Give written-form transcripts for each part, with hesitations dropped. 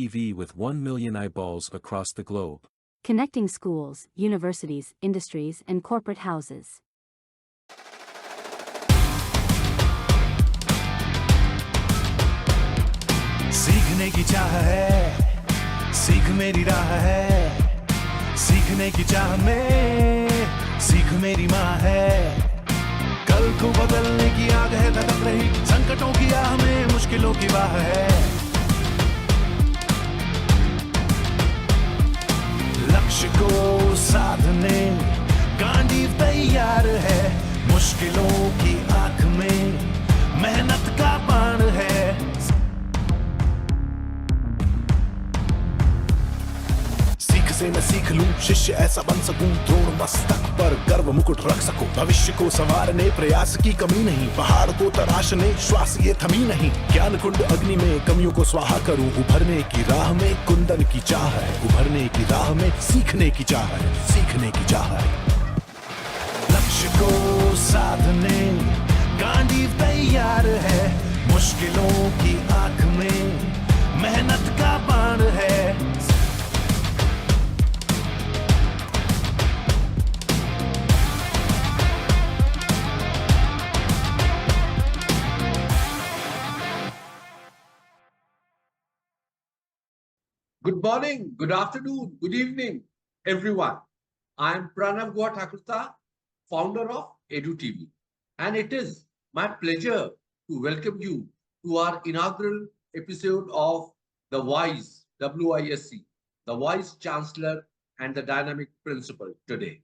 TV with 1 million eyeballs across the globe. Connecting schools, universities, industries, and corporate houses. सीखने की चाह है, सीख मेरी राह है, सीखने की चाह में, सीख मेरी माँ है। कल को बदलने की आग है धड़क रही, संकटों की आह में मुश्किलों की वाह है। लक्ष्य को साधने गांडीव तैयार है, मुश्किलों की आंख में मेहनत का बाण है। सीख से मैं सीख लूं, शिष्य ऐसा बन सकूं, द्रोण मस्तक पर गर्व मुकुट रख सकूं। भविष्य को संवारने प्रयास की कमी नहीं, पहाड़ को तराशने श्वास ये थमी नहीं। ज्ञान कुंड अग्नि में कमियों को स्वाहा करूं, उभरने की राह में कुंदन की चाह है, उभरने की राह में सीखने की चाह है, सीखने की चाह है। लक्ष्य को साधने गांडीव तैयार है, मुश्किलों की आंख में मेहनत का बाण है। Good morning, good afternoon, good evening, everyone. I am Pranav Thakurta, founder of EDU TV, and it is my pleasure to welcome you to our inaugural episode of the WISE, W-I-S-E, the Vice Chancellor and the Dynamic Principal today.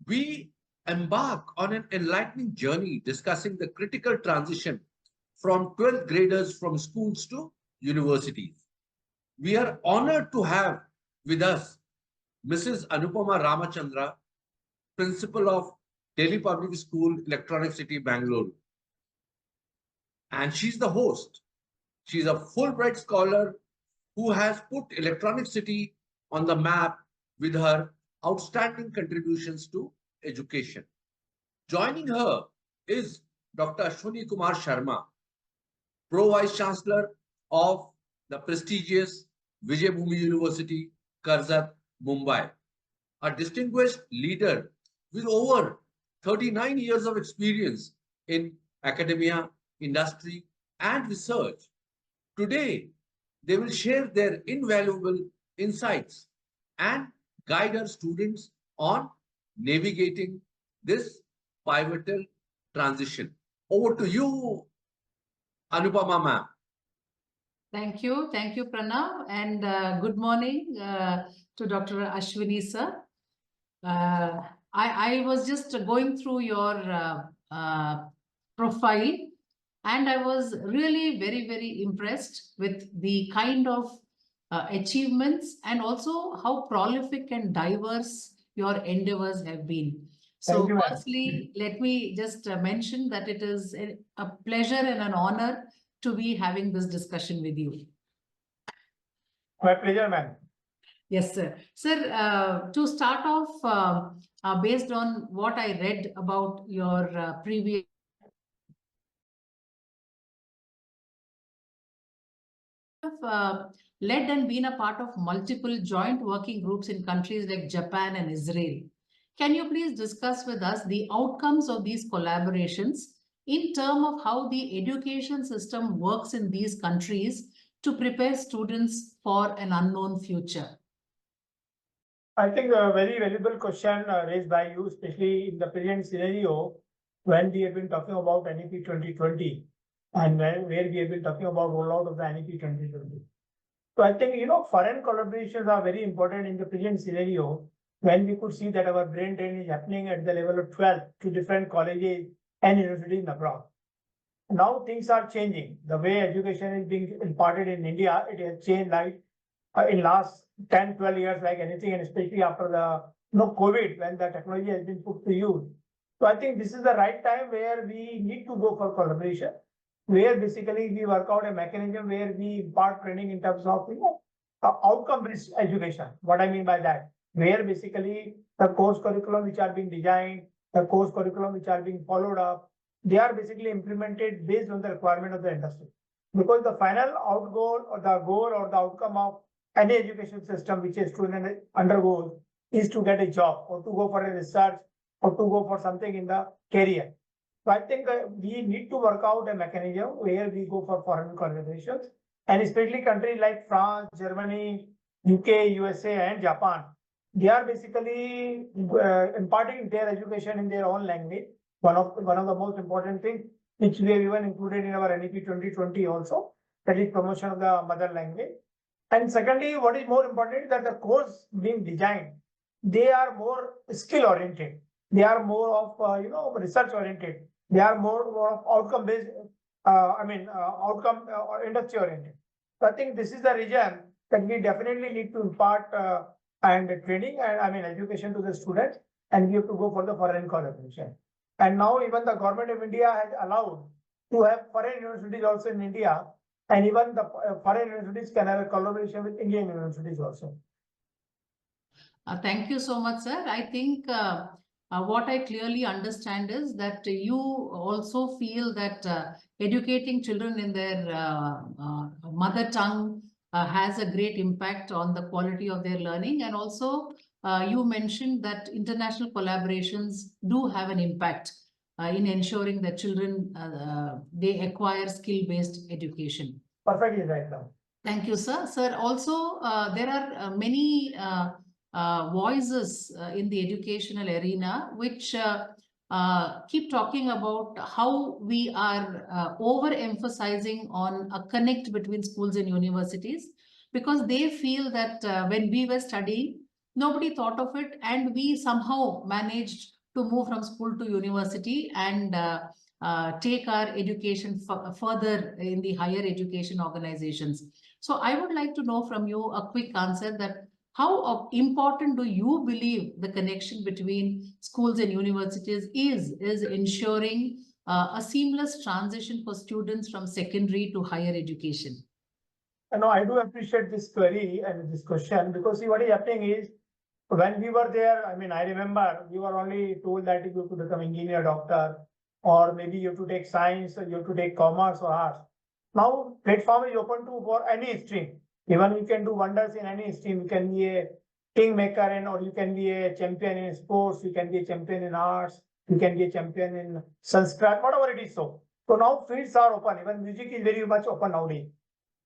We embark on an enlightening journey discussing the critical transition from 12th graders from schools to universities. We are honored to have with us Mrs. Anupama Ramachandra, Principal of Delhi Public School, Electronic City, Bangalore. And she's the host. She's a Fulbright scholar who has put Electronic City on the map with her outstanding contributions to education. Joining her is Dr. Ashwini Kumar Sharma, Pro-Vice Chancellor of the prestigious Vijayabhumi University, Karjat, Mumbai, a distinguished leader with over 39 years of experience in academia, industry, and research. Today, they will share their invaluable insights and guide our students on navigating this pivotal transition. Over to you, Anupama ma'am. Thank you, Pranav, and good morning to Dr. Ashwini sir. I was just going through your profile, and I was really very impressed with the kind of achievements and also how prolific and diverse your endeavors have been. So firstly, let me just mention that it is a pleasure and an honor to be having this discussion with you. My pleasure, ma'am. Yes, sir. Sir, to start off, based on what I read about your previous led and been a part of multiple joint working groups in countries like Japan and Israel. Can you please discuss with us the outcomes of these collaborations in terms of how the education system works in these countries to prepare students for an unknown future? I think a very valuable question raised by you, especially in the present scenario, when we have been talking about NEP 2020 and where we have been talking about rollout of the NEP 2020. So I think, foreign collaborations are very important in the present scenario when we could see that our brain drain is happening at the level of 12 to different colleges and universities abroad. Now things are changing. The way education is being imparted in India, it has changed like in last 10, 12 years, like anything, and especially after the COVID, when the technology has been put to use. So I think this is the right time where we need to go for collaboration, where basically we work out a mechanism where we impart training in terms of outcome-based education. What I mean by that, where basically the course curriculum which are being designed, the course curriculum which are being followed up, they are basically implemented based on the requirement of the industry. because the final goal or the outcome of any education system which a student undergoes is to get a job or to go for a research or to go for something in the career. So I think we need to work out a mechanism where we go for foreign collaborations, and especially countries like France, Germany, UK, USA, and Japan. They are basically imparting their education in their own language. One of the most important things which we have even included in our NEP 2020 also, that is promotion of the mother language. And secondly, what is more important is that the course being designed, they are more skill oriented. They are more of research oriented. They are more of outcome based. Outcome or industry oriented. So I think this is the reason that we definitely need to impart and training and education to the students, and we have to go for the foreign collaboration. And now even the government of India has allowed to have foreign universities also in India, and even the foreign universities can have a collaboration with Indian universities also. Thank you so much, sir. I think what I clearly understand is that you also feel that educating children in their mother tongue has a great impact on the quality of their learning. And also you mentioned that international collaborations do have an impact in ensuring that children, they acquire skill-based education. Perfectly right now. Thank you, sir. Sir, also there are many voices in the educational arena which keep talking about how we are overemphasizing on a connect between schools and universities, because they feel that when we were studying, nobody thought of it, and we somehow managed to move from school to university and take our education further in the higher education organizations. So I would like to know from you a quick answer that how important do you believe the connection between schools and universities is ensuring a seamless transition for students from secondary to higher education? No, I do appreciate this query and this question, because see, what is happening is, when we were there, I remember we were only told that you have to become engineer, doctor, or maybe you have to take science, or you have to take commerce or arts. Now platform is open to for any stream. Even you can do wonders in any stream. You can be a kingmaker or you can be a champion in sports, you can be a champion in arts, you can be a champion in Sanskrit, whatever it is. So now fields are open. Even music is very much open nowadays.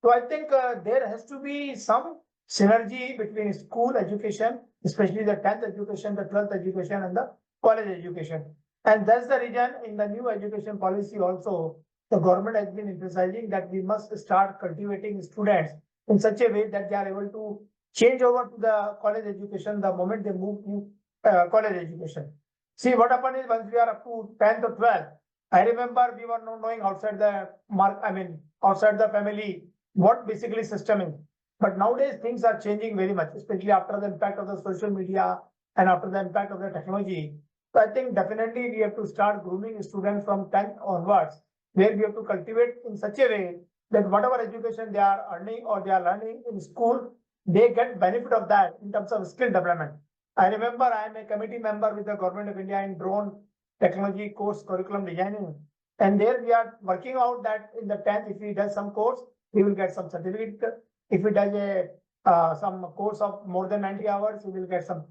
So I think there has to be some synergy between school education, especially the 10th education, the 12th education, and the college education. And that's the reason in the new education policy also, the government has been emphasizing that we must start cultivating students in such a way that they are able to change over to the college education the moment they move to college education. See, what happened is once we are up to 10th or 12th, I remember we were not knowing outside the outside the family what basically system is. But nowadays things are changing very much, especially after the impact of the social media and after the impact of the technology. So I think definitely we have to start grooming students from 10th onwards, where we have to cultivate in such a way that whatever education they are earning or they are learning in school, they get benefit of that in terms of skill development. I remember I am a committee member with the Government of India in drone technology course curriculum designing. And there we are working out that in the 10th, if he does some course, he will get some certificate. If he does some course of more than 90 hours, he will get some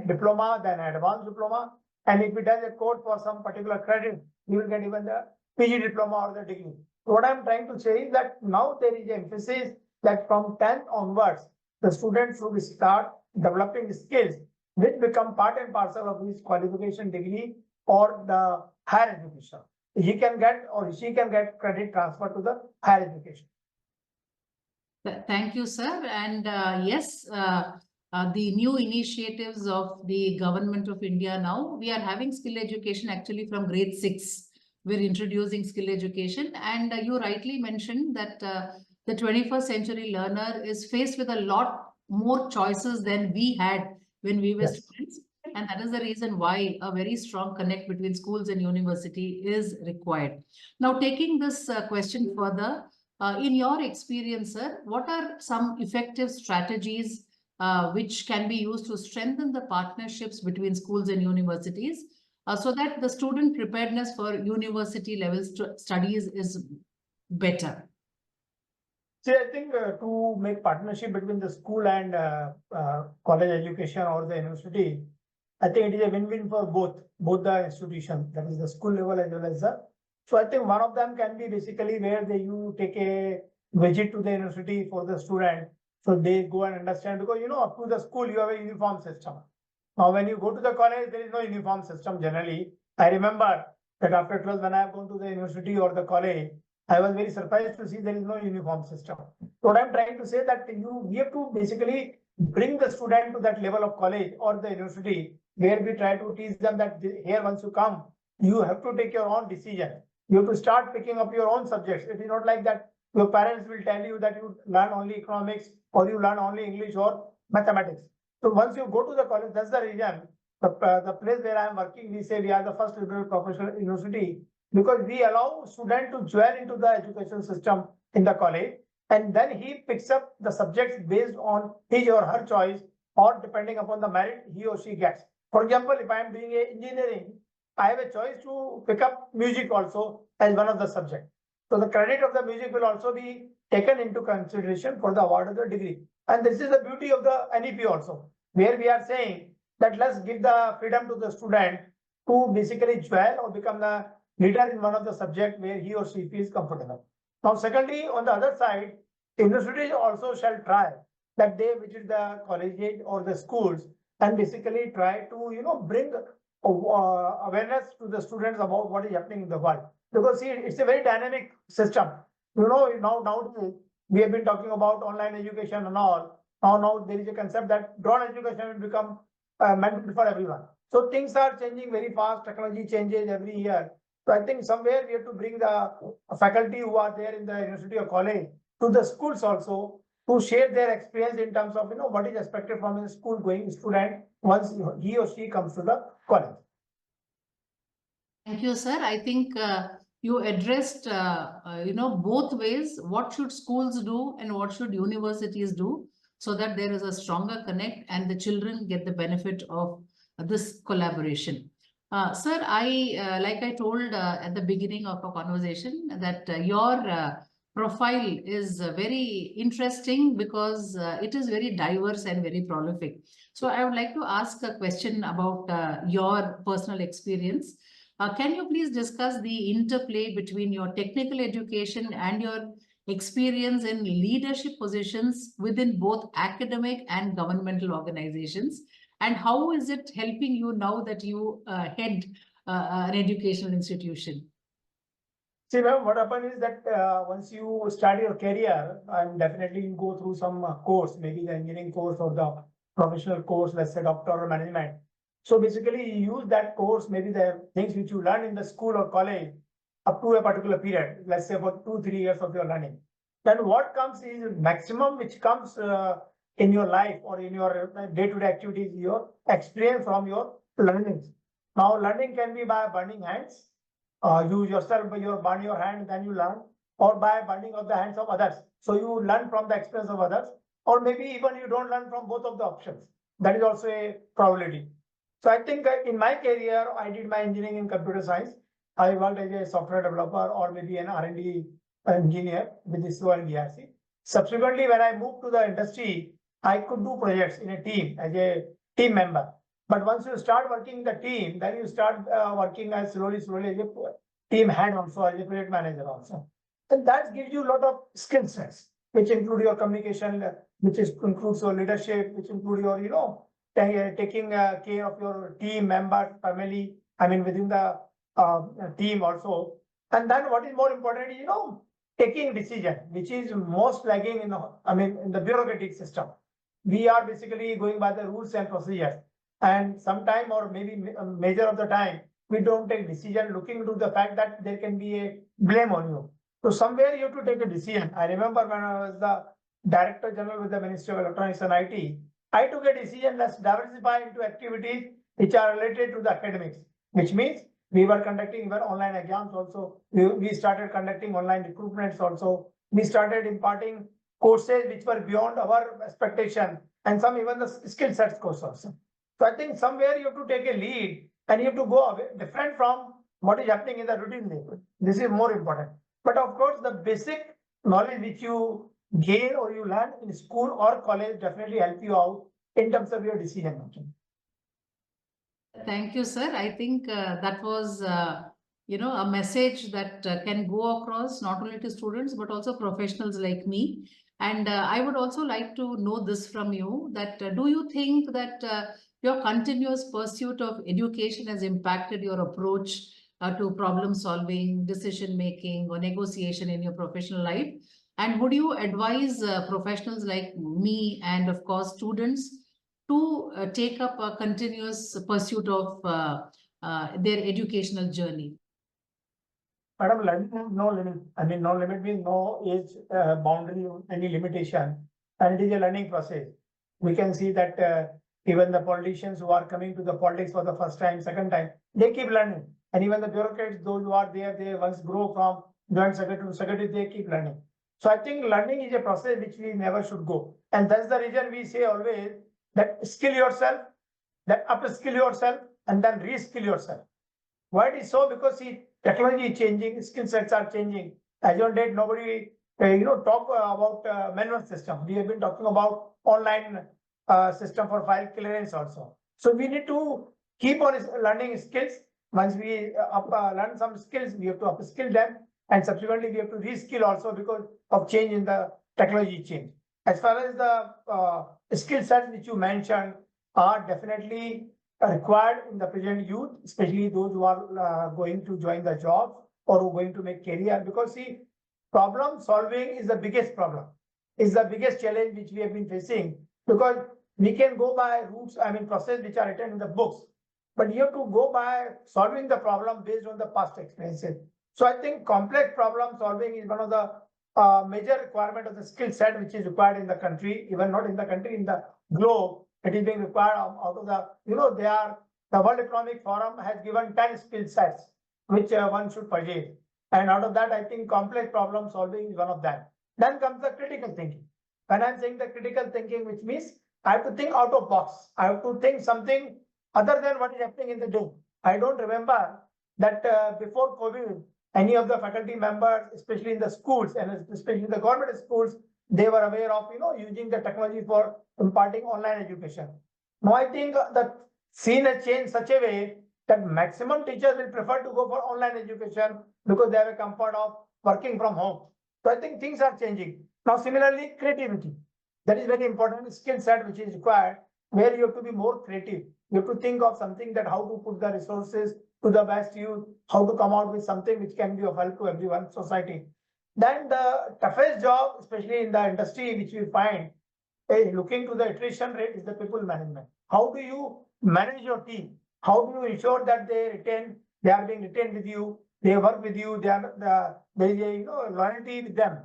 diploma, then advanced diploma. And if he does a course for some particular credit, he will get even the PG diploma or the degree. So what I'm trying to say is that now there is an emphasis that from 10th onwards, the students should start developing skills which become part and parcel of his qualification degree or the higher education. He can get or she can get credit transfer to the higher education. Thank you, sir. And yes, the new initiatives of the Government of India now, we are having skill education actually from grade 6. We're introducing skill education, and you rightly mentioned that the 21st century learner is faced with a lot more choices than we had when we were students. And that is the reason why a very strong connect between schools and university is required. Now, taking this question further, in your experience, sir, what are some effective strategies which can be used to strengthen the partnerships between schools and universities so that the student preparedness for university level studies is better? See, I think to make partnership between the school and college education or the university, I think it is a win-win for both the institutions, that is the school level as well as the. So I think one of them can be basically where you take a visit to the university for the student, so they go and understand, because up to the school you have a uniform system. Now when you go to the college, there is no uniform system generally. I remember that after 12, when I have gone to the university or the college, I was very surprised to see there is no uniform system. So what I'm trying to say that we have to basically bring the student to that level of college or the university, where we try to teach them that here once you come, you have to take your own decision. You have to start picking up your own subjects. It is not like that your parents will tell you that you learn only economics or you learn only English or mathematics. So once you go to the college, that's the reason the place where I am working, we say we are the first liberal professional university, because we allow student to join into the education system in the college, and then he picks up the subjects based on his or her choice, or depending upon the merit he or she gets. For example, if I am doing engineering, I have a choice to pick up music also as one of the subjects. So the credit of the music will also be taken into consideration for the award of the degree. And this is the beauty of the NEP also, where we are saying that let's give the freedom to the student to basically join or become the leader in one of the subjects where he or she feels comfortable. Now, secondly, on the other side, universities also shall try that they visit the colleges or the schools and basically try to bring awareness to the students about what is happening in the world. Because see, it's a very dynamic system. Nowadays we have been talking about online education and all. Now there is a concept that drone education will become mandatory for everyone. So things are changing very fast. Technology changes every year. So I think somewhere we have to bring the faculty who are there in the university or college to the schools also, to share their experience in terms of what is expected from a school going student once he or she comes to the college. Thank you, sir. I think you addressed, both ways. What should schools do and what should universities do, so that there is a stronger connect and the children get the benefit of this collaboration. Sir, like I told at the beginning of our conversation, that your profile is very interesting, because it is very diverse and very prolific. So I would like to ask a question about your personal experience. Can you please discuss the interplay between your technical education and your experience in leadership positions within both academic and governmental organizations? And how is it helping you now that you head an educational institution? See, ma'am, what happens is that once you start your career, and definitely you go through some course, maybe the engineering course or the professional course, let's say doctoral management. So basically you use that course, maybe the things which you learn in the school or college up to a particular period, let's say for 2-3 years of your learning. Then what comes is maximum which comes in your life or in your day-to-day activities, your experience from your learnings. Now learning can be by burning hands. You yourself burn your hand, then you learn, or by burning of the hands of others. So you learn from the experience of others, or maybe even you don't learn from both of the options. That is also a probability. So I think in my career, I did my engineering in computer science. I worked as a software developer or maybe an R&D engineer with ISRO and DRC. Subsequently, when I moved to the industry, I could do projects in a team as a team member. But once you start working in the team, then you start working as slowly as a team head also, as a project manager also. And that gives you a lot of skill sets, which include your communication, which includes your leadership, which include your, taking care of your team members, family, within the team also. And then what is more important is, taking decision, which is most lagging in the bureaucratic system. We are basically going by the rules and procedures. And sometime, or maybe major of the time, we don't take decision looking into the fact that there can be a blame on you. So somewhere you have to take a decision. I remember when I was the Director General with the Ministry of Electronics and IT, I took a decision, let's diversify into activities which are related to the academics, which means we were conducting even online exams also. We started conducting online recruitments also. We started imparting courses which were beyond our expectation, and some even the skill sets course also. So I think somewhere you have to take a lead and you have to go away, different from what is happening in the routine life. This is more important. But of course, the basic knowledge which you gain or you learn in school or college definitely help you out in terms of your decision making. Thank you, sir. I think that was, a message that can go across not only to students, but also professionals like me. And I would also like to know this from you, that do you think that your continuous pursuit of education has impacted your approach to problem solving, decision making, or negotiation in your professional life? And would you advise professionals like me and, of course, students to take up a continuous pursuit of their educational journey? Madam, learning has no limit. I mean, no limit means no age boundary, any limitation, and it is a learning process. We can see that even the politicians who are coming to the politics for the first time, second time, they keep learning. And even the bureaucrats, those who are there, they once grow from joint secretary to secretary, they keep learning. So I think learning is a process which we never should go. And that's the reason we say always that skill yourself, that upskill yourself, and then reskill yourself. Why it is so? Because see, technology is changing, skill sets are changing. As on date, nobody talk about manual system. We have been talking about online system for file clearance also. So we need to keep on learning skills. Once we learn some skills, we have to upskill them, and subsequently we have to reskill also because of change in the technology change. As far as the skill sets which you mentioned are definitely required in the present youth, especially those who are going to join the job or who are going to make career. Because see, problem solving is the biggest problem, is the biggest challenge which we have been facing. Because we can go by routes, I mean process which are written in the books, but you have to go by solving the problem based on the past experiences. So I think complex problem solving is one of the major requirement of the skill set which is required in the country, even not in the country, in the globe. It is being required out of the, the World Economic Forum has given 10 skill sets which one should purchase. And out of that, I think complex problem solving is one of them. Then comes the critical thinking. When I'm saying the critical thinking, which means I have to think out of box. I have to think something other than what is happening in the day. I don't remember that before COVID, any of the faculty members, especially in the schools and especially in the government schools, they were aware of, using the technology for imparting online education. Now I think the scene has changed such a way that maximum teachers will prefer to go for online education because they have a comfort of working from home. So I think things are changing. Now similarly, creativity. That is very important skill set which is required, where you have to be more creative. You have to think of something that how to put the resources to the best use, how to come out with something which can be of help to everyone, society. Then the toughest job, especially in the industry, which we find, looking to the attrition rate, is the people management. How do you manage your team? How do you ensure that they are being retained with you, they work with you, there is a loyalty with them.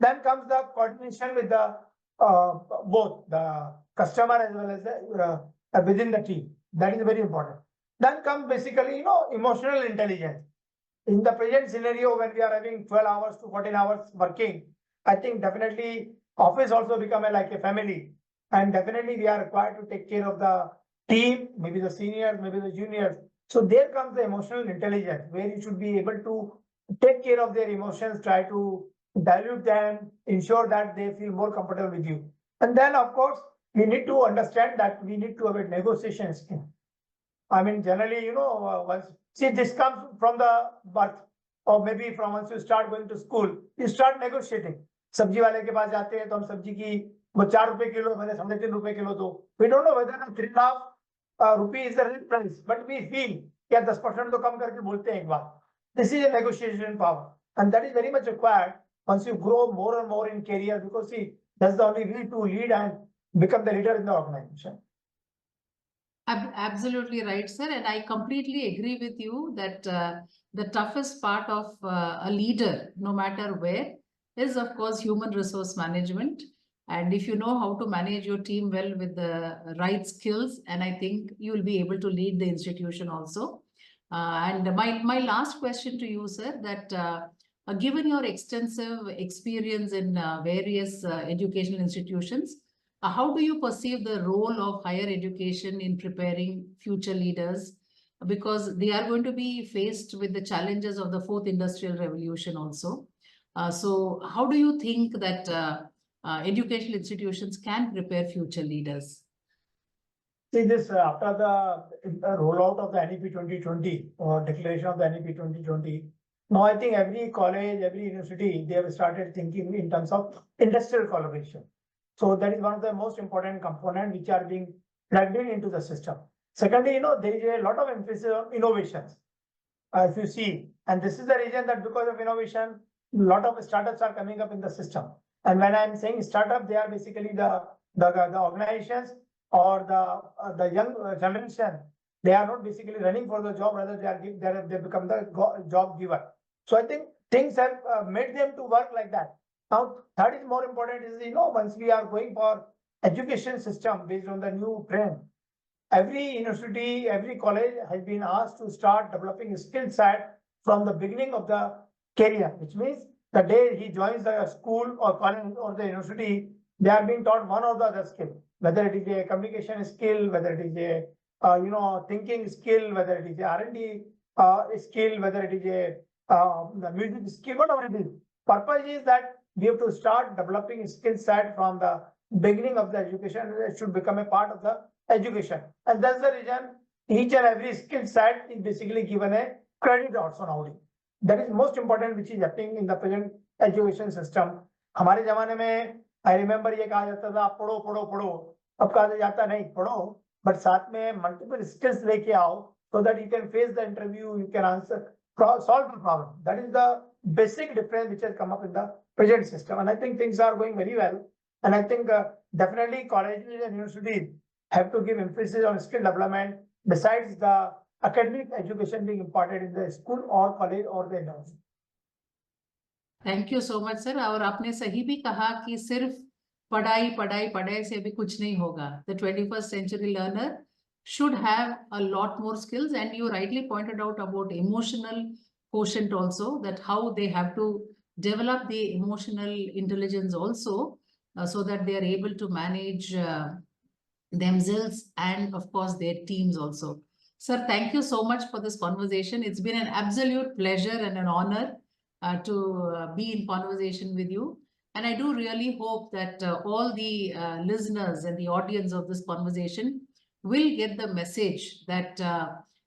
Then comes the coordination with the both the customer as well as the within the team. That is very important. Then comes basically emotional intelligence. In the present scenario, when we are having 12 hours to 14 hours working, I think definitely office also become like a family. And definitely we are required to take care of the team, maybe the seniors, maybe the juniors. So there comes the emotional intelligence, where you should be able to take care of their emotions, try to dilute them, ensure that they feel more comfortable with you. And then, of course, we need to understand that we need to have a negotiation skill. I mean, generally, once see this comes from the birth, or maybe from once you start going to school, you start negotiating. सब्जी वाले के पास जाते हैं तो हम सब्जी की वो 4 रुपए किलो, मैंने 3.5 रुपए किलो दो. We don't know whether 3.5 rupee is the real price, but we feel क्या 10% तो कम करके बोलते हैं एक बार. This is a negotiation power, and that is very much required once you grow more and more in career, because see, that's the only way to lead and become the leader in the organization. Absolutely right, sir. And I completely agree with you that the toughest part of a leader, no matter where, is of course human resource management. And if you know how to manage your team well with the right skills, and I think you will be able to lead the institution also. And my last question to you, sir, that given your extensive experience in various educational institutions, how do you perceive the role of higher education in preparing future leaders? Because they are going to be faced with the challenges of the fourth industrial revolution also. So how do you think that educational institutions can prepare future leaders? See this after the rollout of the NEP 2020 or declaration of the NEP 2020. Now I think every college, every university, they have started thinking in terms of industrial collaboration. So that is one of the most important components which are being plugged into the system. Secondly, there is a lot of emphasis on innovations. If you see, and this is the reason that because of innovation, a lot of startups are coming up in the system. And when I'm saying startup, they are basically the organizations or the young generation. They are not basically running for the job, rather they become the job giver. So I think things have made them to work like that. Now, third is more important is, once we are going for education system based on the new trend, every university, every college has been asked to start developing a skill set from the beginning of the career, which means the day he joins the school or college or the university, they are being taught one or the other skill, whether it is a communication skill, whether it is a thinking skill, whether it is a R&D skill, whether it is a the music skill, whatever it is. Purpose is that we have to start developing a skill set from the beginning of the education. It should become a part of the education, and that's the reason each and every skill set is basically given a credit also nowadays. That is most important which is happening in the present education system. हमारे जमाने में I remember ये कहा जाता था पढ़ो पढ़ो पढ़ो, अब कहा जाता नहीं पढ़ो, but साथ में multiple skills लेके आओ so that you can face the interview, you can answer, solve the problem. That is the basic difference which has come up in the present system, and I think things are going very well. And I think definitely colleges and universities have to give emphasis on skill development besides the academic education being imparted in the school or college or the university. Thank you so much sir. और आपने सही भी कहा कि सिर्फ पढ़ाई पढ़ाई पढ़ाई से अभी कुछ नहीं होगा. The 21st century learner should have a lot more skills, and you rightly pointed out about emotional quotient also, that how they have to develop the emotional intelligence also, so that they are able to manage themselves and of course their teams also. Sir, thank you so much for this conversation. It's been an absolute pleasure and an honor to be in conversation with you. And I do really hope that all the listeners and the audience of this conversation will get the message that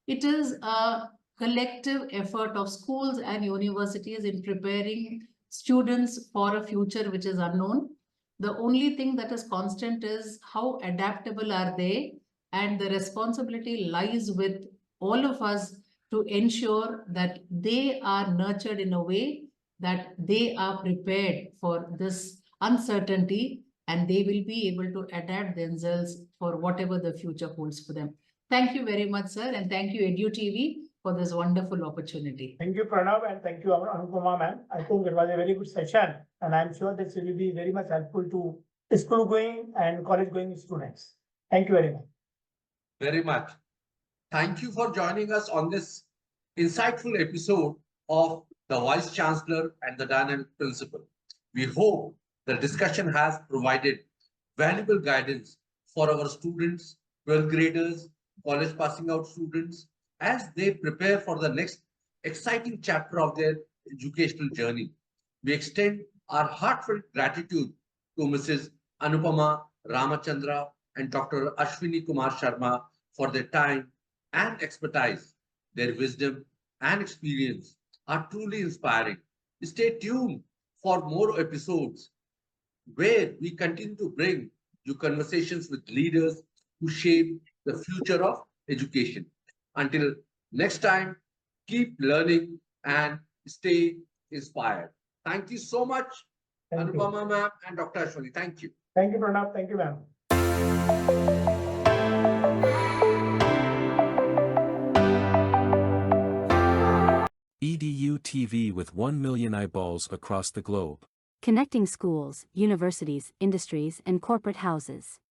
it is a collective effort of schools and universities in preparing students for a future which is unknown. The only thing that is constant is how adaptable are they, and the responsibility lies with all of us to ensure that they are nurtured in a way that they are prepared for this uncertainty, and they will be able to adapt themselves for whatever the future holds for them. Thank you very much, sir, and thank you EDU TV for this wonderful opportunity. Thank you, Pranav, and thank you, Anupama ma'am. I think it was a very good session, and I'm sure this will be very much helpful to school-going and college-going students. Thank you very much. Very much. Thank you for joining us on this insightful episode of the Vice Chancellor and the Dynamic Principal. We hope the discussion has provided valuable guidance for our students, 12th graders, college passing out students, as they prepare for the next exciting chapter of their educational journey. We extend our heartfelt gratitude to Mrs. Anupama Ramachandra and Dr. Ashwini Kumar Sharma for their time and expertise. Their wisdom and experience are truly inspiring. Stay tuned for more episodes where we continue to bring you conversations with leaders who shape the future of education. Until next time, keep learning and stay inspired. Thank you so much, Anupama ma'am and Dr. Ashwini. Thank you. Thank you, Pranav. Thank you, ma'am. EDU TV with 1 million eyeballs across the globe. Connecting schools, universities, industries, and corporate houses.